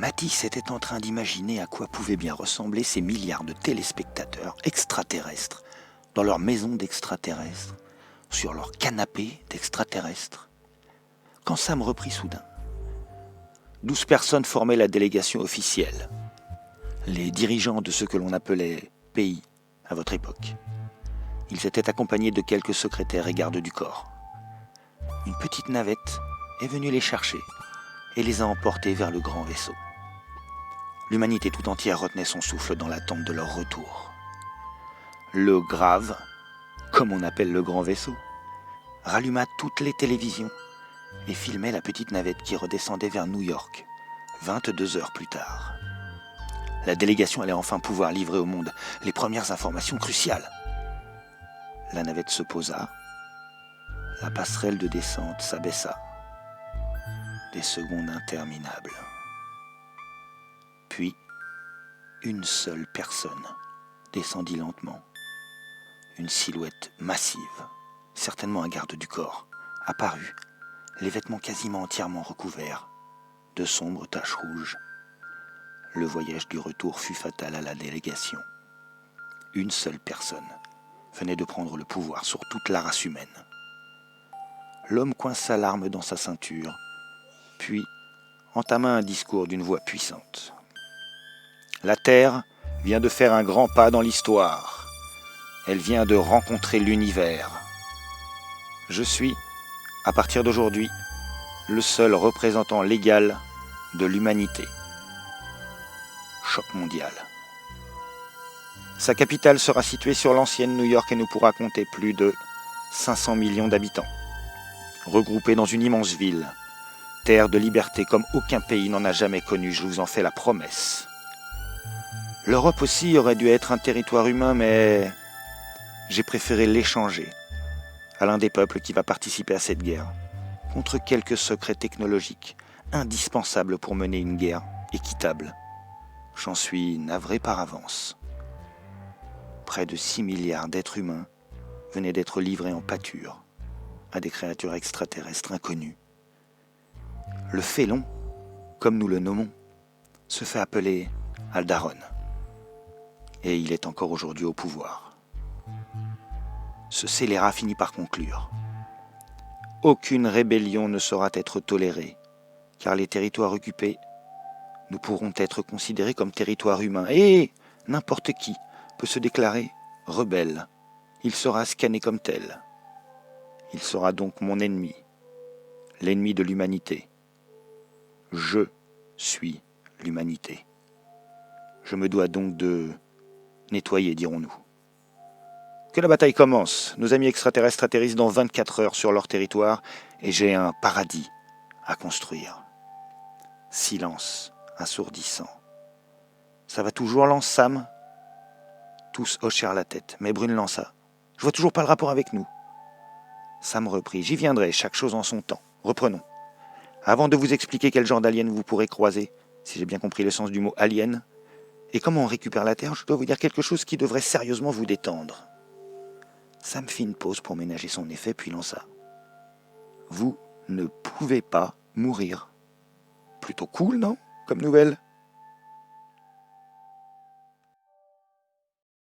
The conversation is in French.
Matisse était en train d'imaginer à quoi pouvaient bien ressembler ces milliards de téléspectateurs extraterrestres, dans leur maison d'extraterrestres, sur leur canapé d'extraterrestres, quand Sam reprit soudain. 12 personnes formaient la délégation officielle, les dirigeants de ce que l'on appelait pays à votre époque. Ils étaient accompagnés de quelques secrétaires et gardes du corps. Une petite navette est venue les chercher et les a emportés vers le grand vaisseau. L'humanité tout entière retenait son souffle dans l'attente de leur retour. Le Grave, comme on appelle le grand vaisseau, ralluma toutes les télévisions et filmait la petite navette qui redescendait vers New York, 22 heures plus tard. La délégation allait enfin pouvoir livrer au monde les premières informations cruciales. La navette se posa, la passerelle de descente s'abaissa. Des secondes interminables. Puis, une seule personne descendit lentement. Une silhouette massive, certainement un garde du corps, apparut, les vêtements quasiment entièrement recouverts, de sombres taches rouges. Le voyage du retour fut fatal à la délégation. Une seule personne venait de prendre le pouvoir sur toute la race humaine. L'homme coinça l'arme dans sa ceinture, puis entama un discours d'une voix puissante. La Terre vient de faire un grand pas dans l'histoire. Elle vient de rencontrer l'univers. Je suis, à partir d'aujourd'hui, le seul représentant légal de l'humanité. Choc mondial. Sa capitale sera située sur l'ancienne New York et ne pourra compter plus de 500 millions d'habitants. Regroupés dans une immense ville, terre de liberté comme aucun pays n'en a jamais connu, je vous en fais la promesse. L'Europe aussi aurait dû être un territoire humain, mais j'ai préféré l'échanger à l'un des peuples qui va participer à cette guerre, contre quelques secrets technologiques indispensables pour mener une guerre équitable. J'en suis navré par avance. Près de 6 milliards d'êtres humains venaient d'être livrés en pâture à des créatures extraterrestres inconnues. Le félon, comme nous le nommons, se fait appeler Aldaron. Et il est encore aujourd'hui au pouvoir. Ce scélérat finit par conclure. Aucune rébellion ne saura être tolérée, car les territoires occupés ne pourront être considérés comme territoires humains. Et n'importe qui peut se déclarer rebelle. Il sera scanné comme tel. Il sera donc mon ennemi, l'ennemi de l'humanité. Je suis l'humanité. Je me dois donc de nettoyer, dirons-nous. Que la bataille commence. Nos amis extraterrestres atterrissent dans 24 heures sur leur territoire et j'ai un paradis à construire. Silence assourdissant. Ça va toujours, lance Sam? Tous hochèrent la tête, mais Brune lança. Je vois toujours pas le rapport avec nous. Sam reprit. J'y viendrai, chaque chose en son temps. Reprenons. Avant de vous expliquer quel genre d'alien vous pourrez croiser, si j'ai bien compris le sens du mot alien, et comment on récupère la Terre, je dois vous dire quelque chose qui devrait sérieusement vous détendre. Sam fit une pause pour ménager son effet, puis lança. Vous ne pouvez pas mourir. Plutôt cool, non, comme nouvelle?